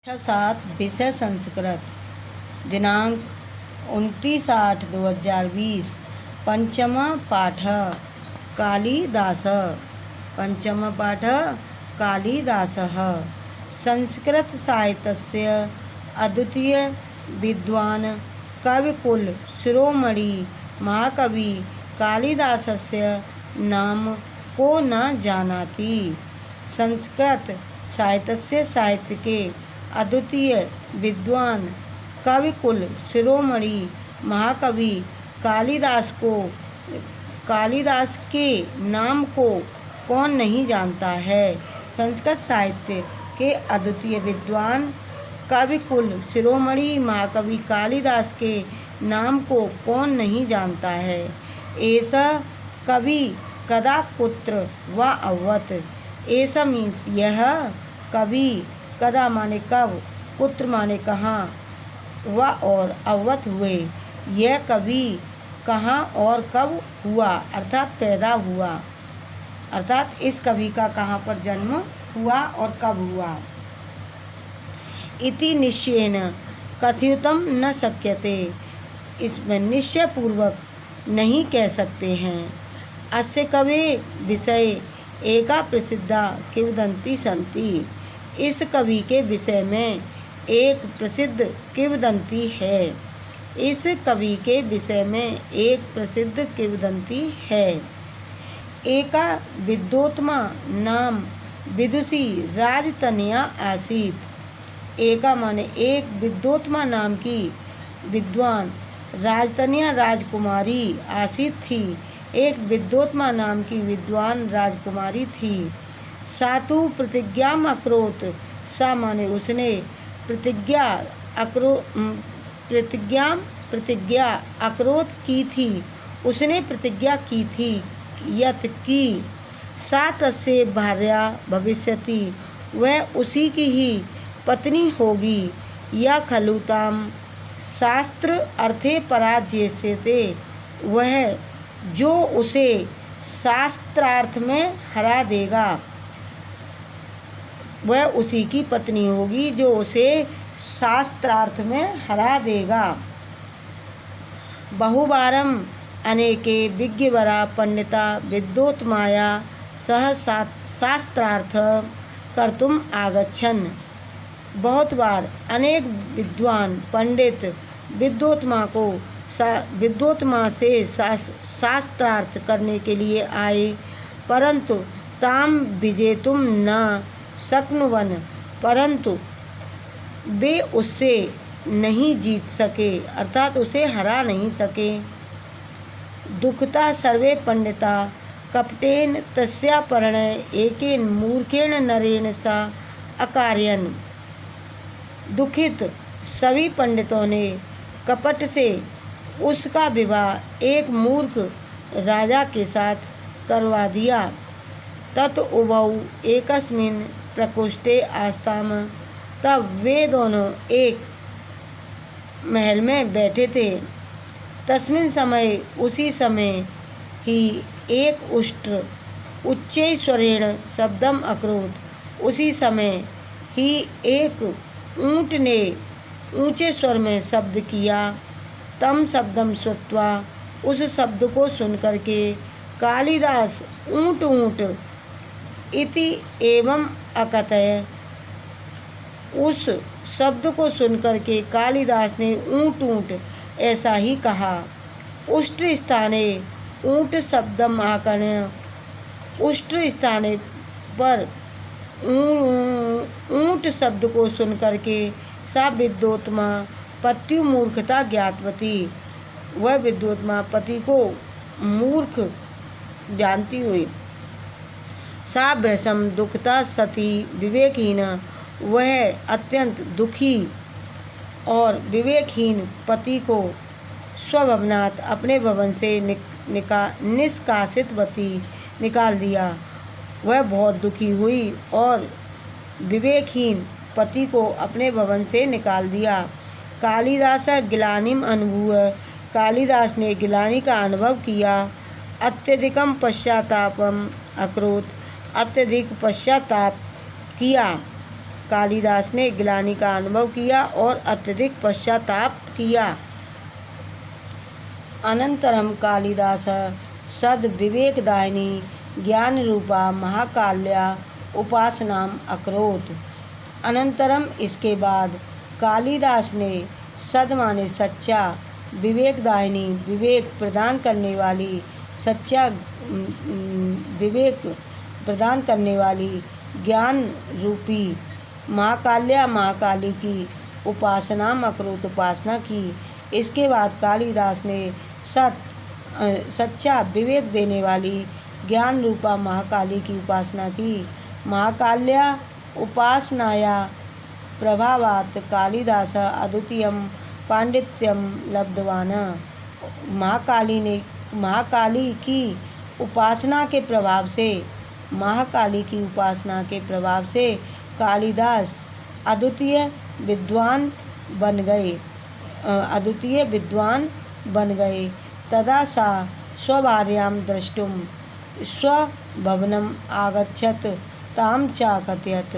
7 विषय संस्कृत दिनांक 29/8/2020 पंचम पाठ कालिदास संस्कृत साहित्यस्य अद्वितीय विद्वान् कविकुल शिरोमणि महाकवि कालिदासस्य नाम को न जानाति। संस्कृत साहित्य के अद्वितीय विद्वान कविकुल शिरोमणि महाकवि कालिदास के नाम को कौन नहीं जानता है। संस्कृत साहित्य के अद्वितीय विद्वान कविकुल शिरोमणि महाकवि कालिदास के नाम को कौन नहीं जानता है। ऐसा कवि कदा कुत्र व अवत। ऐसा मीन्स यह कवि कदा माने कब, कुत्र माने कहाँ, व और अवत हुए। यह कवि कहाँ और कब हुआ अर्थात पैदा हुआ, अर्थात इस कवि का कहाँ पर जन्म हुआ और कब हुआ। इति निश्चयेन कथयितुं न शक्यते। इसमें निश्चय पूर्वक नहीं कह सकते हैं। अस्य कवे विषय एका प्रसिद्धा किंवदंती संति। इस कवि के विषय में एक प्रसिद्ध किंवदंती है। इस कवि के विषय में एक प्रसिद्ध किंवदंती है। एका विद्वोत्तमा नाम विदुषी राजतनया आसीत्। एका माने एक विद्वोत्तमा नाम की विद्वान राजतनया राजकुमारी आसीत थी। एक विद्वोत्तमा नाम की विद्वान राजकुमारी थी। सातु प्रतिज्ञाम अकरोत। सा माने उसने प्रतिज्ञा अकरोत की थी। उसने प्रतिज्ञा की थी यत की सा तस्य भार्या भविष्यति। वह उसी की ही पत्नी होगी। या खलुताम शास्त्र अर्थे पराजयस्यते। वह जो उसे शास्त्रार्थ में हरा देगा वह उसी की पत्नी होगी जो उसे शास्त्रार्थ में हरा देगा। बहुवारम अनेके विज्ञवरा पंडिता विद्वोत्तमाया सह शास्त्रार्थ कर्तुम आगच्छन्। बहुत बार अनेक विद्वान पंडित विद्वोत्तमा से शास्त्रार्थ करने के लिए आए, परंतु ताम विजेतुम न शक्नुवन। परंतु वे उससे नहीं जीत सके, अर्थात उसे हरा नहीं सके। दुखता सर्वे पंडिता कपटेन तस्या परिणय एकेन मूर्खेण नरेण सा अकारयन्। दुखित सभी पंडितों ने कपट से उसका विवाह एक मूर्ख राजा के साथ करवा दिया। तत उभौ एकस्मिन् प्रकोष्ठे आस्ताम। तब वे दोनों एक महल में बैठे थे। तस्मिन् समय उसी समय ही एक उष्ट्र उच्चै स्वरेण शब्दम अकरोत्। उसी समय ही एक ऊँट ने ऊंचे स्वर में शब्द किया। तम शब्दम श्रुत्वा। उस शब्द को सुनकर के कालिदास ऊँट ऊँट इति एवं अकथय। उस शब्द को सुनकर के कालिदास ने ऊँट ऊँट ऐसा ही कहा। उष्ट्र स्थाने ऊँट शब्दम आकर्ण्य। उष्ट्र स्थाने पर ऊँट शब्द को सुनकर के सा विद्वोत्तमा पत्यु मूर्खता ज्ञातवती। वह विद्वोत्तमा पति को मूर्ख जानती हुई सा भ्रशम दुखता सती विवेकहीन। वह अत्यंत दुखी और विवेकहीन पति को स्वभवनात् अपने भवन से निष्कासितवती निकाल दिया। वह बहुत दुखी हुई और विवेकहीन पति को अपने भवन से निकाल दिया। कालिदास गिलानिम अनुभूय। कालिदास ने गिलानी का अनुभव किया। अत्यधिकम पश्चातापम अकरोत्। अत्यधिक पश्चाताप किया। कालिदास ने ग्लानि का अनुभव किया और अत्यधिक पश्चाताप किया। अनंतरम कालिदास सद्विवेकदायिनी ज्ञान रूपा महाकाल्या उपासनाम अकरोत्। अनंतरम इसके बाद कालिदास ने सद माने सच्चा, विवेकदायिनी विवेक प्रदान करने वाली, सच्चा विवेक प्रदान करने वाली ज्ञान रूपी महाकाल्या महाकाली की उपासना अकरोत् उपासना की। इसके बाद कालिदास ने सच्चा विवेक देने वाली ज्ञान रूपा महाकाली की उपासना की। महाकाल्या उपासनाया प्रभावात् कालिदास अद्वितीयं पांडित्यम लब्धवान। महाकाली की उपासना के प्रभाव से, महाकाली की उपासना के प्रभाव से कालिदास अद्वितीय विद्वान बन गए। तदा सा स्वभार्यां द्रष्टुं स्वभवनम् आगच्छत् तां च कथयत्।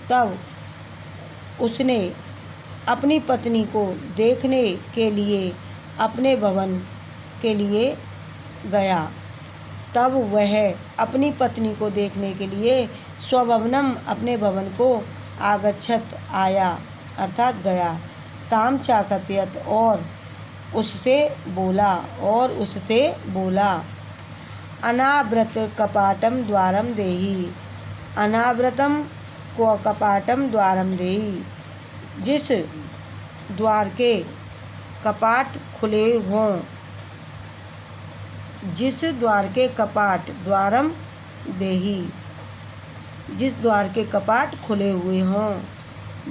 तब उसने अपनी पत्नी को देखने के लिए अपने भवन के लिए गया। तब वह अपनी पत्नी को देखने के लिए स्वभवनम अपने भवन को आगच्छत आया अर्थात गया। ताम चा कथयत और उससे बोला अनाव्रत कपाटम द्वारम देहि। अनाव्रतम को कपाटम द्वारम देहि, जिस द्वार के कपाट खुले हों, जिस द्वार के कपाट द्वारम देहि, जिस द्वार के कपाट खुले हुए हों।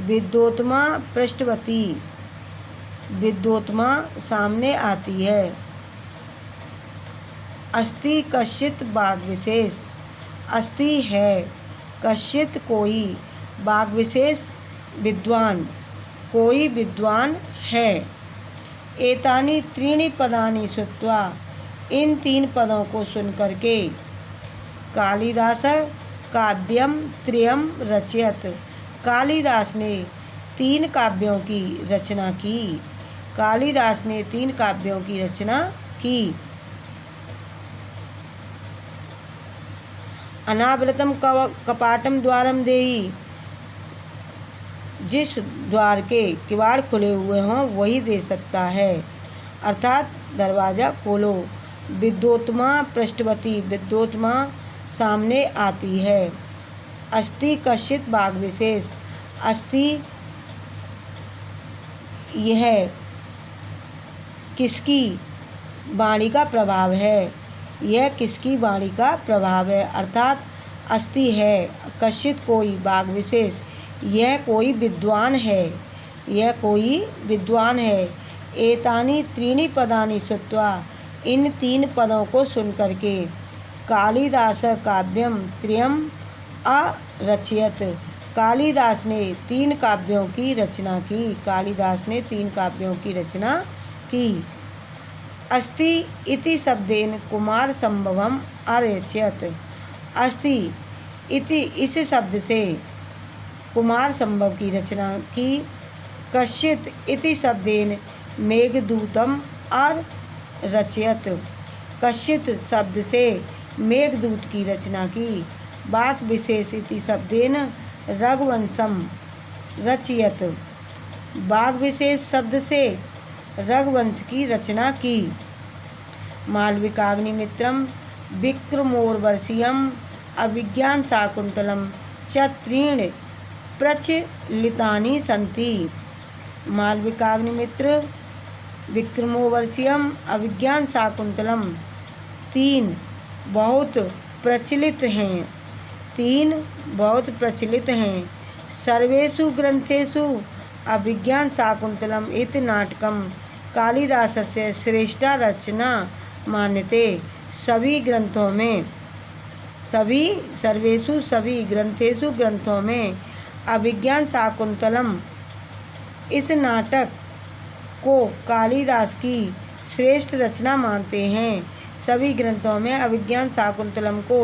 विद्योत्मा पृष्ठवती, विद्योत्मा सामने आती है। अस्ति कश्चित बाग विशेष, अस्ति है कश्चित कोई, बाग विशेष विद्वान, कोई विद्वान है। एतानि त्रीणि पदानि श्रुत्वा, इन 3 पदों को सुन करके कालिदास काव्यम त्रयम रचयत। कालिदास ने 3 काव्यों की रचना की। कालिदास ने 3 काव्यों की रचना की। अनावृतम कपाटम द्वारम देहि, जिस द्वार के किवाड़ खुले हुए हों वही दे सकता है, अर्थात दरवाज़ा खोलो। विद्योत्मा पृष्ठवती, विद्योत्मा सामने आती है। अस्ति कश्चित बाग विशेष, अस्ति यह किसकी वाणी का प्रभाव है, यह किसकी वाणी का प्रभाव है, अर्थात अस्ति है कश्चित कोई, बाग विशेष यह कोई विद्वान है, यह कोई विद्वान है। एतानि त्रीणि पदानि श्रुत्वा, इन 3 पदों को सुन करके कालिदास काव्यम त्रयम अरचयत। कालिदास ने 3 काव्यों की रचना की। कालिदास ने 3 काव्यों की रचना की। अस्ति इति शब्देन कुमार संभवम अरचयत। अस्ति इति इस शब्द से कुमार संभव की रचना की। कश्चित इति शब्देन मेघदूतम अरचयत। कश्चित शब्द से मेघदूत की रचना की। बाक विशेष इति शब्देन रघुवंशम रचयत। बाग विशेष शब्द से रघुवंश की रचना की। मालविकाग्निमित्रम विक्रमोर्वशीयम अभिज्ञान शाकुंतलम च 3 प्रचलितानि सन्ति। मालविकाग्निमित्र, विक्रमोर्वशीयम, अभिज्ञान शाकुंतलम 3 बहुत प्रचलित हैं। 3 बहुत प्रचलित हैं। सर्वेषु ग्रंथेषु अभिज्ञान शाकुंतलम इति नाटकम कालिदासस्य श्रेष्ठा रचना मान्यते। सभी ग्रंथों में, सर्वेषु सभी ग्रंथेषु ग्रंथों में अभिज्ञान शाकुंतलम इस नाटक को कालिदास की श्रेष्ठ रचना मानते हैं। सभी ग्रंथों में अभिज्ञान शाकुंतलम को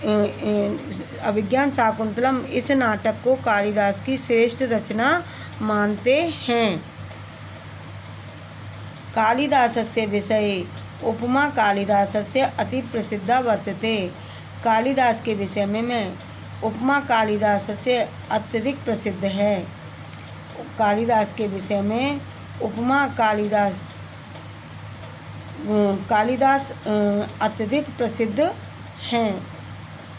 अभिज्ञान शाकुंतलम इस नाटक को कालिदास की श्रेष्ठ रचना मानते हैं। कालिदासस्य विषये उपमा कालिदासस्य अति प्रसिद्धा वर्तते। कालिदास के विषय में उपमा कालिदास से अत्यधिक प्रसिद्ध है। कालिदास के विषय में उपमा कालिदास अत्यधिक प्रसिद्ध हैं।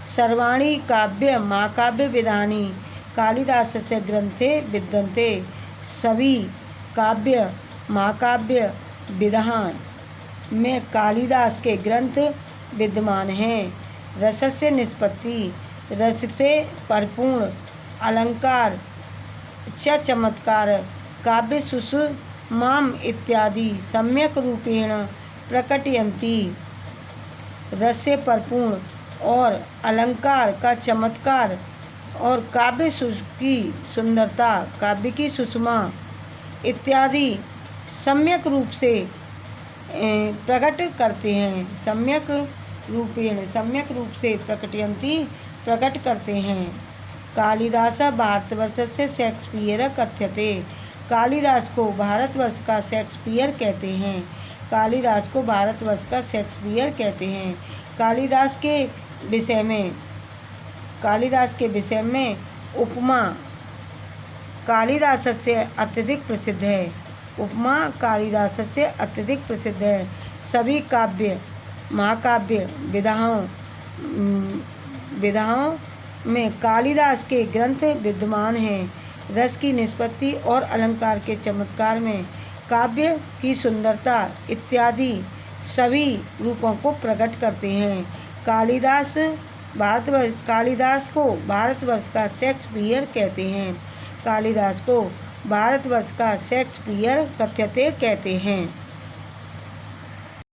सर्वाणि काव्य महाकाव्य विधानी कालिदास से ग्रंथे विद्यन्ते। सभी काव्य महाकाव्य विधान में कालिदास के ग्रंथ विद्यमान हैं। रसस्य निष्पत्ति रस से परिपूर्ण अलंकार च चमत्कार काव्य सुषमाम इत्यादि सम्यक रूपेण प्रकटयन्ति। रस से परिपूर्ण और अलंकार का चमत्कार और काव्य की सुंदरता काव्य की सुषमा इत्यादि सम्यक रूप से प्रकट करते हैं। सम्यक रूप से प्रकटयन्ति प्रकट करते हैं। कालिदास भारतवर्ष से शेक्सपियर कथ्यते। कालिदास को भारतवर्ष का शेक्सपियर कहते हैं। कालिदास को भारतवर्ष का शेक्सपियर कहते हैं। कालिदास के विषय में उपमा कालिदास से अत्यधिक प्रसिद्ध है। उपमा कालिदास से अत्यधिक प्रसिद्ध है। सभी काव्य महाकाव्य विधाओं में कालिदास के ग्रंथ विद्यमान हैं। रस की निष्पत्ति और अलंकार के चमत्कार में काव्य की सुंदरता इत्यादि सभी रूपों को प्रकट करते हैं। कालिदास को भारतवर्ष का शेक्सपियर कहते हैं। कालिदास को भारतवर्ष का शेक्सपियर कथ्यते कहते हैं।